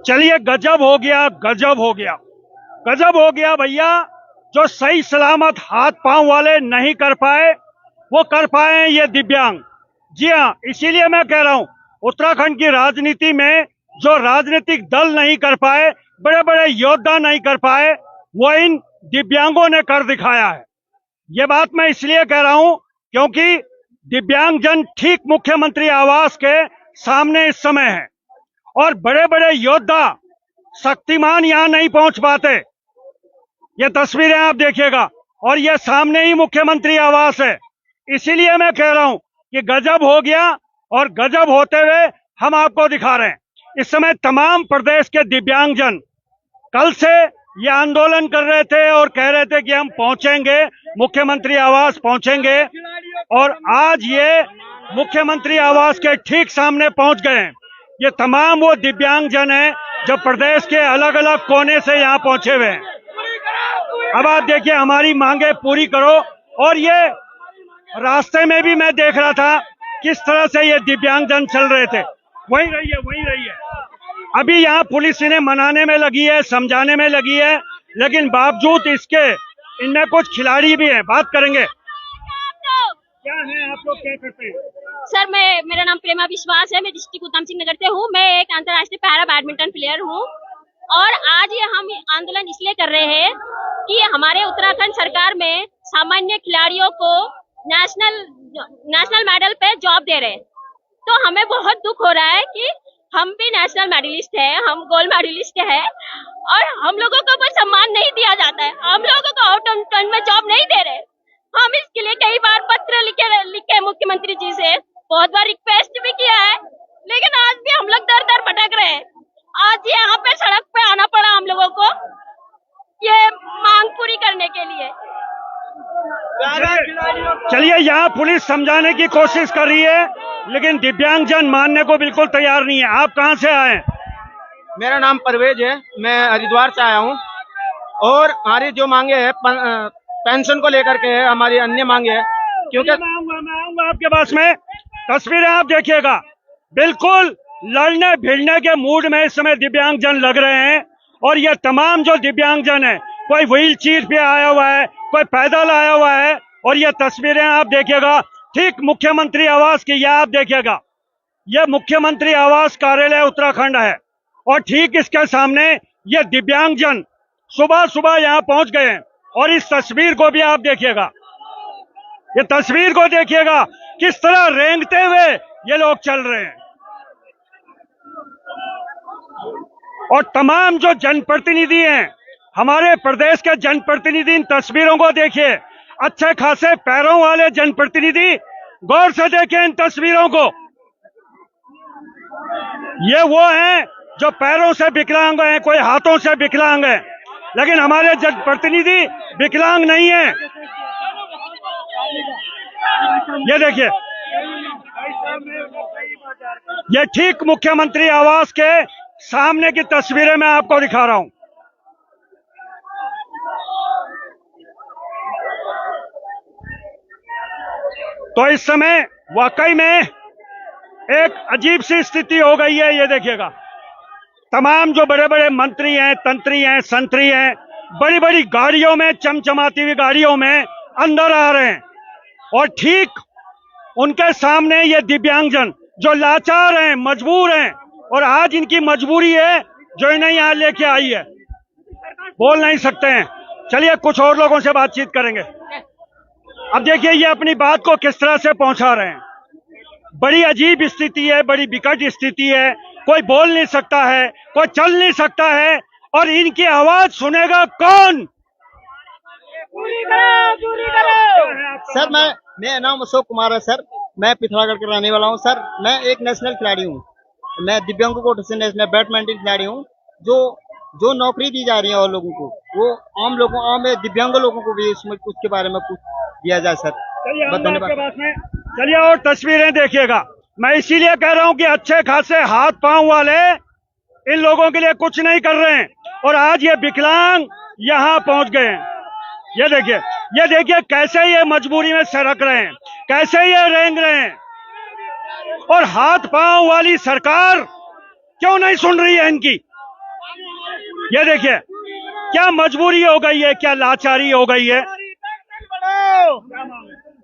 चलिए, गजब हो गया, गजब हो गया, गजब हो गया भैया। जो सही सलामत हाथ पांव वाले नहीं कर पाए वो कर पाए हैं ये दिव्यांग। जी हाँ, इसीलिए मैं कह रहा हूं, उत्तराखंड की राजनीति में जो राजनीतिक दल नहीं कर पाए, बड़े बड़े योद्धा नहीं कर पाए, वो इन दिव्यांगों ने कर दिखाया है। ये बात मैं इसलिए कह रहा हूं क्योंकि दिव्यांगजन ठीक मुख्यमंत्री आवास के सामने इस समय है और बड़े बड़े योद्धा शक्तिमान यहां नहीं पहुंच पाते। ये तस्वीरें आप देखिएगा और ये सामने ही मुख्यमंत्री आवास है। इसीलिए मैं कह रहा हूं कि गजब हो गया और गजब होते हुए हम आपको दिखा रहे हैं। इस समय तमाम प्रदेश के दिव्यांगजन कल से ये आंदोलन कर रहे थे और कह रहे थे कि हम पहुंचेंगे, मुख्यमंत्री आवास पहुंचेंगे, और आज ये मुख्यमंत्री आवास के ठीक सामने पहुंच गए हैं। ये तमाम वो दिव्यांगजन हैं जो प्रदेश के अलग अलग कोने से यहाँ पहुंचे हुए हैं। अब आप देखिए, हमारी मांगे पूरी करो। और ये रास्ते में भी मैं देख रहा था किस तरह से ये दिव्यांगजन चल रहे थे। वहीं रहिए, वहीं रहिए। अभी यहाँ पुलिस इन्हें मनाने में लगी है, समझाने में लगी है, लेकिन बावजूद इसके इनमें कुछ खिलाड़ी भी हैं। बात करेंगे। क्या है, आप लोग क्या करते हैं? सर, मेरा नाम प्रेमा विश्वास है। मैं डिस्ट्रिक्ट उधम सिंह नगर से हूँ। मैं एक अंतर्राष्ट्रीय पैरा बैडमिंटन प्लेयर हूँ और आज ये हम आंदोलन इसलिए कर रहे हैं कि हमारे उत्तराखंड सरकार में सामान्य खिलाड़ियों को नेशनल मेडल पे जॉब दे रहे हैं। तो हमें बहुत दुख हो रहा है कि हम भी नेशनल मेडलिस्ट है, हम गोल्ड मेडलिस्ट है और हम लोगों को कोई सम्मान नहीं दिया जाता है। हम लोगों को आउट ऑफ टर्न में जॉब नहीं दे रहे। हम इसके लिए कई बार पत्र लिखे मुख्यमंत्री जी से, बहुत बार रिक्वेस्ट भी किया है, लेकिन आज भी हम लोग दर दर भटक रहे हैं। आज यहाँ पे सड़क पे आना पड़ा हम लोगों को ये मांग पूरी करने के लिए। चलिए, यहाँ पुलिस समझाने की कोशिश कर रही है, लेकिन दिव्यांगजन मानने को बिल्कुल तैयार नहीं है। आप कहाँ से आए? मेरा नाम परवेज है, मैं हरिद्वार से आया हूँ। और हमारी जो मांगे है पेंशन को लेकर के है, हमारी अन्य मांगे है। क्योंकि मैं आऊंगा आपके पास में। तस्वीरें आप देखिएगा, बिल्कुल लड़ने भिड़ने के मूड में इस समय दिव्यांगजन लग रहे हैं। और ये तमाम जो दिव्यांगजन है, कोई व्हील चेयर पे आया हुआ है, कोई पैदल आया हुआ है। और ये तस्वीरें आप देखिएगा ठीक मुख्यमंत्री आवास की। यह आप देखिएगा, यह मुख्यमंत्री आवास कार्यालय उत्तराखंड है और ठीक इसके सामने ये दिव्यांगजन सुबह सुबह यहाँ पहुंच गए हैं। और इस तस्वीर को भी आप देखिएगा, ये तस्वीर को देखिएगा किस तरह रेंगते हुए ये लोग चल रहे हैं। और तमाम जो जनप्रतिनिधि हैं, हमारे प्रदेश के जनप्रतिनिधि, इन तस्वीरों को देखिए। अच्छे खासे पैरों वाले जनप्रतिनिधि, गौर से देखिए इन तस्वीरों को। ये वो हैं जो पैरों से विकलांग हैं, कोई हाथों से विकलांग है, लेकिन हमारे जनप्रतिनिधि विकलांग नहीं है। ये देखिए, ये ठीक मुख्यमंत्री आवास के सामने की तस्वीरें मैं आपको दिखा रहा हूं। तो इस समय वाकई में एक अजीब सी स्थिति हो गई है। ये देखिएगा, तमाम जो बड़े बड़े मंत्री हैं, तंत्री हैं, संतरी हैं, बड़ी बड़ी गाड़ियों में, चमचमाती हुई गाड़ियों में अंदर आ रहे हैं। और ठीक उनके सामने ये दिव्यांगजन जो लाचार हैं, मजबूर हैं, और आज इनकी मजबूरी है जो इन्हें यहाँ लेके आई है। बोल नहीं सकते हैं। चलिए, कुछ और लोगों से बातचीत करेंगे। अब देखिए, ये अपनी बात को किस तरह से पहुंचा रहे हैं। बड़ी अजीब स्थिति है, बड़ी विकट स्थिति है। कोई बोल नहीं सकता है, कोई चल नहीं सकता है, और इनकी आवाज सुनेगा कौन? सर, मेरा नाम अशोक कुमार है। सर, मैं पिथौरागढ़ का रहने वाला हूँ। सर, मैं एक नेशनल खिलाड़ी हूँ। मैं दिव्यांगों को से नेशनल बैडमिंटन खिलाड़ी हूँ। जो नौकरी दी जा रही है और लोगों को, वो आम दिव्यांगों लोगों को भी इसमें कुछ के बारे में कुछ दिया जाए। सर, धन्यवाद। चलिए, और तस्वीरें देखिएगा। मैं इसीलिए कह रहा हूं कि अच्छे खासे हाथ पांव वाले इन लोगों के लिए कुछ नहीं कर रहे हैं, और आज ये विकलांग यहाँ पहुंच गए हैं। ये देखिए कैसे ये मजबूरी में सरक रहे हैं, कैसे ये रेंग रहे हैं। और हाथ पांव वाली सरकार क्यों नहीं सुन रही है इनकी? ये देखिए क्या मजबूरी हो गई है, क्या लाचारी हो गई है।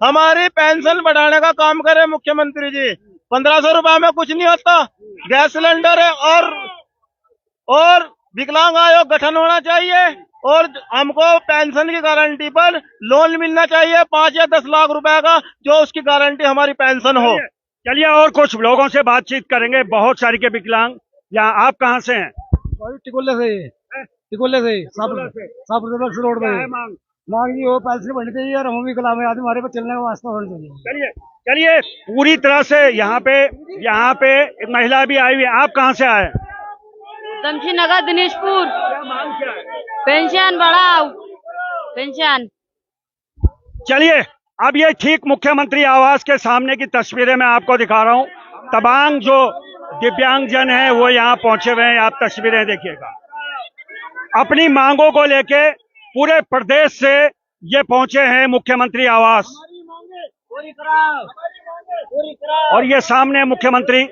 हमारी पेंशन बढ़ाने का काम करे मुख्यमंत्री जी। 1500 रुपए में कुछ नहीं होता। गैस सिलेंडर है और विकलांग आयोग गठन होना चाहिए और हमको पेंशन की गारंटी पर लोन मिलना चाहिए 5 या 10 लाख रुपए का, जो उसकी गारंटी हमारी पेंशन हो। चलिए और कुछ लोगों से बातचीत करेंगे, बहुत सारी के विकलांग। यहाँ आप कहाँ से हैं? टिकोले से सापुर रोड पे मांगी वो पैसे बढ़ने चाहिए और हम भी कला में आदमी हमारे पर चलने का वास्ता होना चाहिए। चलिए पूरी तरह से यहाँ पे एक महिला भी आई हुई है। आप कहाँ से आए? दमशी नगर दिनेशपुर। क्या मांग क्या है? पेंशन बढ़ाओ, पेंशन। चलिए अब ये ठीक मुख्यमंत्री आवास के सामने की तस्वीरें मैं आपको दिखा रहा हूँ। तमाम जो दिव्यांग जन है वो यहाँ पहुंचे हुए हैं। आप तस्वीरें देखिएगा। अपनी मांगों को लेके पूरे प्रदेश से ये पहुंचे हैं मुख्यमंत्री आवास। और ये सामने मुख्यमंत्री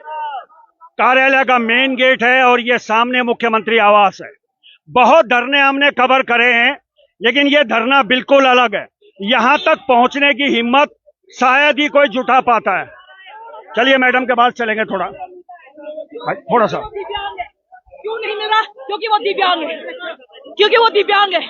कार्यालय का मेन गेट है और ये सामने मुख्यमंत्री आवास है। बहुत धरने हमने कवर करे हैं, लेकिन ये धरना बिल्कुल अलग है। यहाँ तक पहुंचने की हिम्मत शायद ही कोई जुटा पाता है। चलिए मैडम के पास चलेंगे थोड़ा सा। क्यों नहीं मिल रहा? क्योंकि वो दिव्यांग है।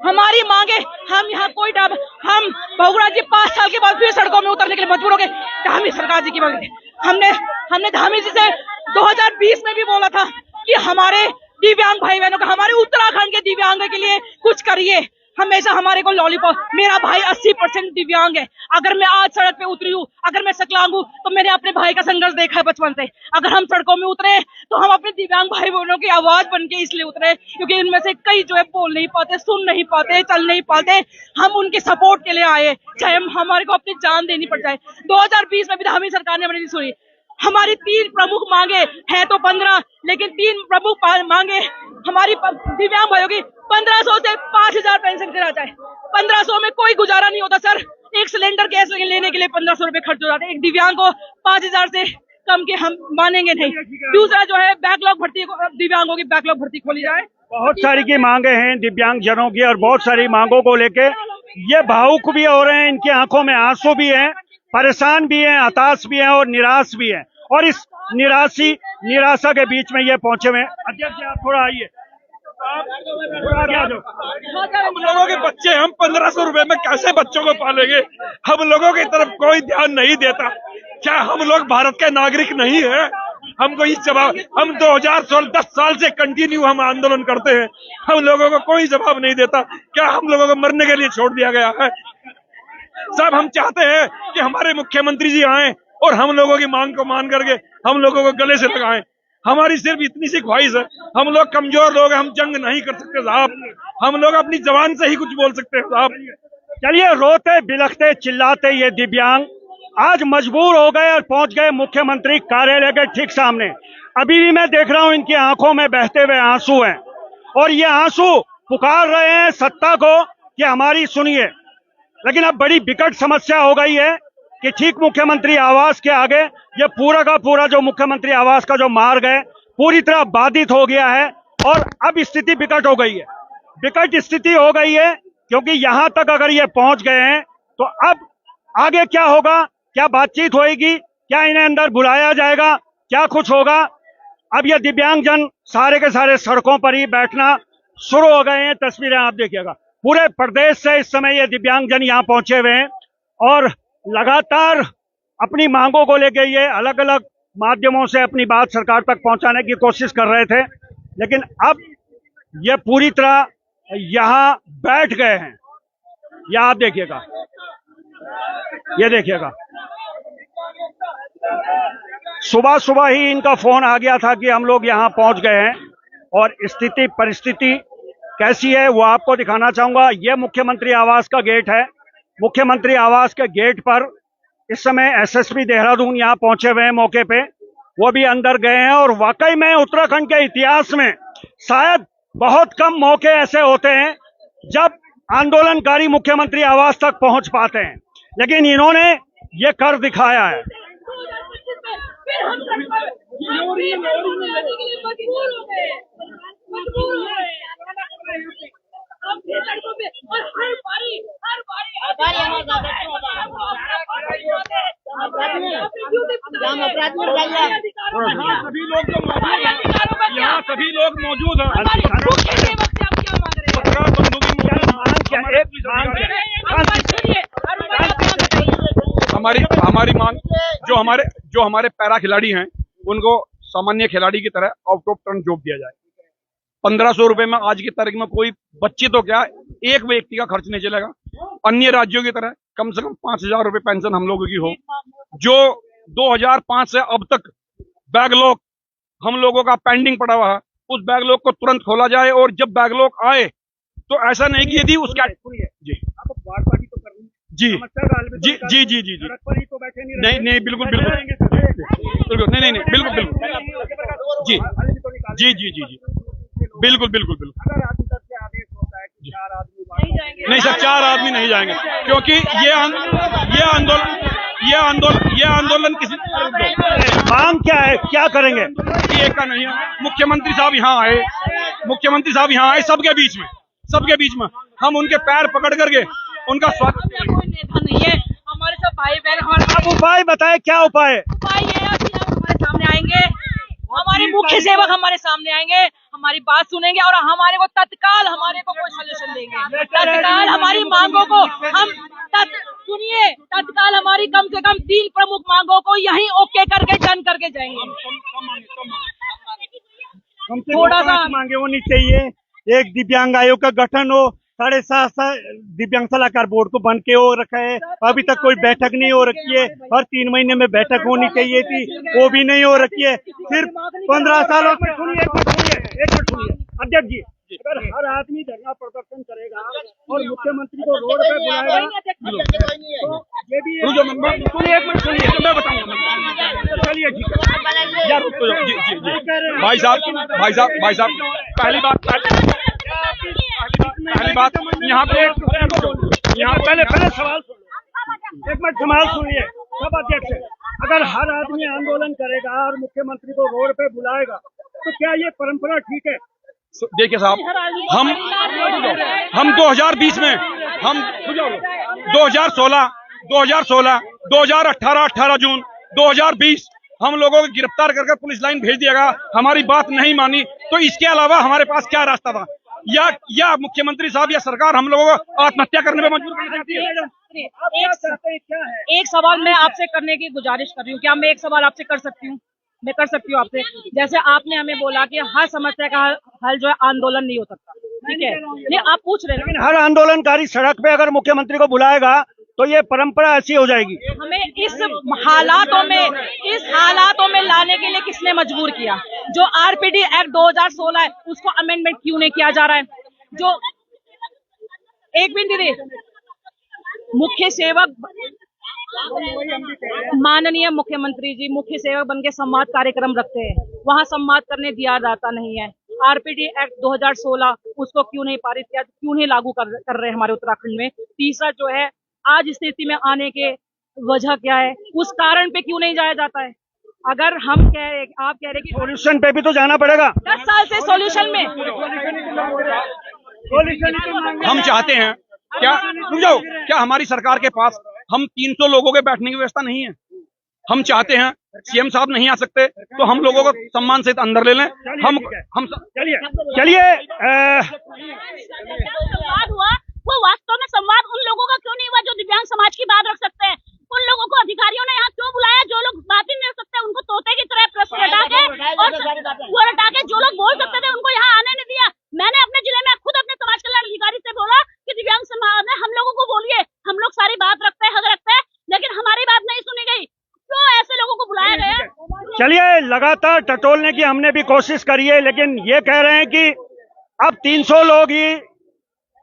हमारी मांगे, हम यहाँ कोई हम बहुगुणा जी 5 साल के बाद फिर सड़कों में उतरने के लिए मजबूर हो गए। धामी सरकार जी की मांगे हमने धामी जी से 2020 में भी बोला था कि हमारे दिव्यांग भाई बहनों का, हमारे उत्तराखंड के दिव्यांग के लिए कुछ करिए। हमेशा हमारे को लॉलीपॉप, मेरा भाई 80% दिव्यांग है। अगर मैं आज सड़क पे उतरी हूँ, अगर मैं सकलांग हूँ, तो मैंने अपने भाई का संघर्ष देखा है बचपन से। अगर हम सड़कों में उतरे तो हम अपने दिव्यांग भाई बहनों की आवाज बन के इसलिए उतरे क्योंकि इनमें से कई जो है बोल नहीं पाते, सुन नहीं पाते, चल नहीं पाते। हम उनके सपोर्ट के लिए आए, चाहे हमारे को अपनी जान देनी पड़ जाए। 2020 में भी धामी सरकार ने हमारी सुनी। हमारी 3 प्रमुख मांगे है तो 15, लेकिन 3 प्रमुख मांगे हमारी दिव्यांग भाइयों की 1500 से 5000 पेंशन करा जाए। 1500 में कोई गुजारा नहीं होता सर। एक सिलेंडर गैस लेने के लिए 1500 रुपए खर्च हो जाते हैं। एक दिव्यांग को 5000 से कम के हम मानेंगे नहीं। दूसरा जो है बैकलॉग भर्ती, दिव्यांगों की बैकलॉग भर्ती खोली जाए। बहुत सारी की मांगे हैं दिव्यांग जनों की और बहुत सारी मांगों को लेके ये भावुक भी हो रहे हैं। इनकी आंखों में आंसू भी हैं, परेशान भी हैं, हताश भी हैं और निराश भी हैं। और इस निराशा के बीच में ये पहुंचे हुए हैं। अध्यक्ष आप थोड़ा आइए। हम लोगों के बच्चे, हम 1500 रुपए में कैसे बच्चों को पालेंगे? हम लोगों की तरफ कोई ध्यान नहीं देता। क्या हम लोग भारत के नागरिक नहीं है? हमको इस जवाब, हम 2010 साल से कंटिन्यू हम आंदोलन करते हैं, हम लोगों को कोई जवाब नहीं देता। क्या हम लोगों को मरने के लिए छोड़ दिया गया है? सब हम चाहते हैं कि हमारे मुख्यमंत्री जी आए और हम लोगों की मांग को मान करके हम लोगों को गले से लगाएं। हमारी सिर्फ इतनी सी ख्वाहिश है। हम लोग कमजोर लोग हैं, हम जंग नहीं कर सकते साहब। हम लोग अपनी जबान से ही कुछ बोल सकते हैं साहब। चलिए रोते बिलखते चिल्लाते ये दिव्यांग आज मजबूर हो गए और पहुंच गए मुख्यमंत्री कार्यालय के ठीक सामने। अभी भी मैं देख रहा हूं इनकी आंखों में बहते हुए आंसू हैं और ये आंसू पुकार रहे हैं सत्ता को कि हमारी सुनिए। लेकिन अब बड़ी विकट समस्या हो गई है कि ठीक मुख्यमंत्री आवास के आगे ये पूरा का पूरा जो मुख्यमंत्री आवास का जो मार्ग है पूरी तरह बाधित हो गया है और अब स्थिति विकट हो गई है। विकट स्थिति हो गई है क्योंकि यहां तक अगर ये पहुंच गए हैं तो अब आगे क्या होगा? क्या बातचीत होगी? क्या इन्हें अंदर बुलाया जाएगा? क्या कुछ होगा? अब ये दिव्यांगजन सारे के सारे सड़कों पर ही बैठना शुरू हो गए हैं। तस्वीरें आप देखिएगा, पूरे प्रदेश से इस समय ये दिव्यांगजन यहाँ पहुंचे हुए हैं और लगातार अपनी मांगों को लेकर ये अलग अलग माध्यमों से अपनी बात सरकार तक पहुंचाने की कोशिश कर रहे थे, लेकिन अब ये पूरी तरह यहाँ बैठ गए हैं। यह आप देखिएगा, ये देखिएगा, सुबह सुबह ही इनका फोन आ गया था कि हम लोग यहाँ पहुंच गए हैं और स्थिति परिस्थिति कैसी है वो आपको दिखाना चाहूंगा। ये मुख्यमंत्री आवास का गेट है। मुख्यमंत्री आवास के गेट पर इस समय एसएसपी देहरादून यहाँ पहुंचे हुए हैं मौके पे, वो भी अंदर गए हैं और वाकई में उत्तराखंड के इतिहास में शायद बहुत कम मौके ऐसे होते हैं जब आंदोलनकारी मुख्यमंत्री आवास तक पहुंच पाते हैं, लेकिन इन्होंने ये कर दिखाया है। फिर हम सभी लोग मौजूद हैं। हमारे मुख्य सेवक से आप क्या मांग रहे हैं? पत्रकार बंधु भी मौजूद हैं। मांग क्या है? मांग क्या है? हमारी मांग जो हमारे पैरा खिलाड़ी हैं उनको सामान्य खिलाड़ी की तरह आउट ऑफ टर्न जॉब दिया जाए। 1500 रुपए में आज की तारीख में कोई बच्चे तो क्या एक व्यक्ति का खर्च नहीं चलेगा। अन्य राज्यों की तरह कम से कम 5000 रुपए पेंशन हम लोगों की हो। जो 2005 से अब तक बैकलॉग हम लोगों का पेंडिंग पड़ा हुआ है, उस बैकलॉग को तुरंत खोला जाए। और जब बैकलॉग आए तो ऐसा नहीं कि यदि उसका जी जी जी जी जी जी जी नहीं बिल्कुल बिल्कुल नहीं बिल्कुल जी जी जी जी जी बिल्कुल बिल्कुल बिल्कुल नहीं सर, 4 आदमी नहीं जाएंगे क्योंकि ये आंदोलन किसी मांग क्या है, क्या करेंगे? एक का नहीं है। मुख्यमंत्री साहब यहाँ आए सबके बीच में हम उनके पैर पकड़ करके उनका स्वागत। कोई नेता नहीं है, हमारे सब भाई बहन। हमारे आप उपाय बताए, क्या उपाय है? उपाय ये है कि आप हमारे सामने आएंगे, हमारे मुख्य सेवक हमारे सामने आएंगे, हमारी बात सुनेंगे और हमारे को तत्काल हमारे को कोई सॉल्यूशन देंगे। तत्काल हमारी मांगों को हम सुनिए, तत्काल हमारी कम से कम 3 प्रमुख मांगों को यहीं ओके करके डन करके जाएंगे। थोड़ा सा मांगे होनी चाहिए। एक दिव्यांग आयोग का गठन हो, 7.5 दिव्यांग सलाहकार बोर्ड को बन के हो रखा है, अभी तक कोई बैठक नहीं हो रखी है। हर 3 महीने में बैठक होनी चाहिए थी, वो भी नहीं हो रखी है। सिर्फ 15 सालों में सुनिए अध्यक्ष जी, अगर हर आदमी धरना प्रदर्शन करेगा और मुख्यमंत्री को रोड पे बुलाएगा तो ये भी सुनिए मैं बताऊंगा। चलिए ठीक है यार, रुक तो जाओ। जी भाई साहब पहली बात यहाँ पहले सवाल एक मिनट सवाल सुनिए सब अध्यक्ष। अगर हर आदमी आंदोलन करेगा और मुख्यमंत्री को रोड पे बुलाएगा तो क्या ये परंपरा ठीक है? देखिए साहब, हम 2020 में हम 2016, 2018, 18 जून 2020 हम लोगों को गिरफ्तार करके पुलिस लाइन भेज दिया गया। हमारी बात नहीं मानी तो इसके अलावा हमारे पास क्या रास्ता था? या मुख्यमंत्री साहब या सरकार हम लोगों को आत्महत्या करने में मजबूर कर सकती है? एक सवाल मैं आपसे करने की गुजारिश कर रही हूँ। क्या मैं एक सवाल आपसे कर सकती हूँ? मैं कर सकती हूँ आपसे। जैसे आपने हमें बोला कि हर समस्या का हल जो है आंदोलन नहीं हो सकता, ठीक है? नहीं, आप पूछ रहे हैं, लेकिन हर आंदोलनकारी सड़क पे अगर मुख्यमंत्री को बुलाएगा तो ये परंपरा ऐसी हो जाएगी। हमें इस हालातों में लाने के लिए किसने मजबूर किया? जो आरपीडी एक्ट 2016 है उसको अमेंडमेंट क्यों नहीं किया जा रहा है? जो एक मिनट दीदी, मुख्य सेवक माननीय मुख्यमंत्री जी मुख्य सेवक बन के संवाद कार्यक्रम रखते हैं, वहाँ संवाद करने दिया जाता नहीं है। आरपीडी एक्ट 2016 उसको क्यों नहीं पारित किया, क्यों नहीं लागू कर रहे हमारे उत्तराखंड में? तीसरा जो है, आज स्थिति में आने के वजह क्या है, उस कारण पे क्यों नहीं जाया जाता है? अगर आप कह रहे कि सॉल्यूशन पे भी तो जाना पड़ेगा। 10 साल से सॉल्यूशन में हम चाहते हैं क्या हमारी सरकार के पास हम 300 लोगों के बैठने की व्यवस्था नहीं है? हम चाहते हैं सीएम साहब नहीं आ सकते तो हम लोगों को सम्मान से अंदर ले लें। हम चलिए संवाद हुआ वो वास्तव में संवाद उन लोगों का क्यों नहीं हुआ जो दिव्यांग समाज की बात रख सकते हैं? उन लोगों को अधिकारियों ने यहाँ क्यों बुलाया जो लोग बात ही नहीं कर सकते? उनको तोते की तरह प्रश्न हटा के जो लोग बोल सकते थे उनको यहाँ आने नहीं दिया। मैंने अपने जिले में खुद अपने समाज कल्याण अधिकारी से बोला कि दिव्यांग समाज में हम लोगों को बोलिए, हम लोग सारी बात रखते हैं, हक रखते हैं, लेकिन हमारी बात नहीं सुनी गई। क्यों ऐसे लोगों को बुलाया गया? चलिए, लगातार टटोलने की हमने भी कोशिश करी है, लेकिन ये कह रहे हैं कि अब 300 लोग ही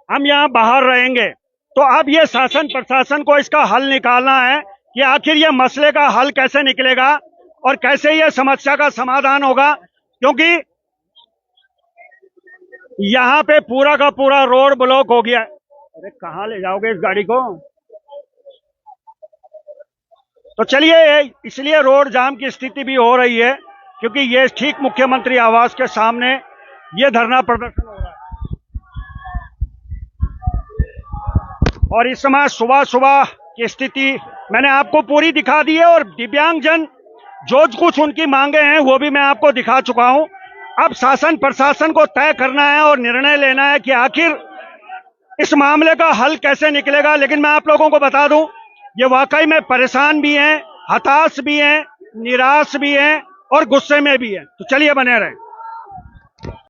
हम यहाँ बाहर रहेंगे। तो अब ये शासन प्रशासन को इसका हल निकालना है कि आखिर ये मसले का हल कैसे निकलेगा और कैसे ये समस्या का समाधान होगा, क्योंकि यहाँ पे पूरा का पूरा रोड ब्लॉक हो गया। अरे कहाँ ले जाओगे इस गाड़ी को? तो चलिए, इसलिए रोड जाम की स्थिति भी हो रही है क्योंकि ये ठीक मुख्यमंत्री आवास के सामने ये धरना प्रदर्शन हो रहा है। और इस समय सुबह सुबह की स्थिति मैंने आपको पूरी दिखा दी है और दिव्यांगजन जो कुछ उनकी मांगे हैं वो भी मैं आपको दिखा चुका हूं। अब शासन प्रशासन को तय करना है और निर्णय लेना है कि आखिर इस मामले का हल कैसे निकलेगा। लेकिन मैं आप लोगों को बता दूं, ये वाकई में परेशान भी हैं, हताश भी हैं, निराश भी हैं और गुस्से में भी हैं। तो चलिए बने रहें।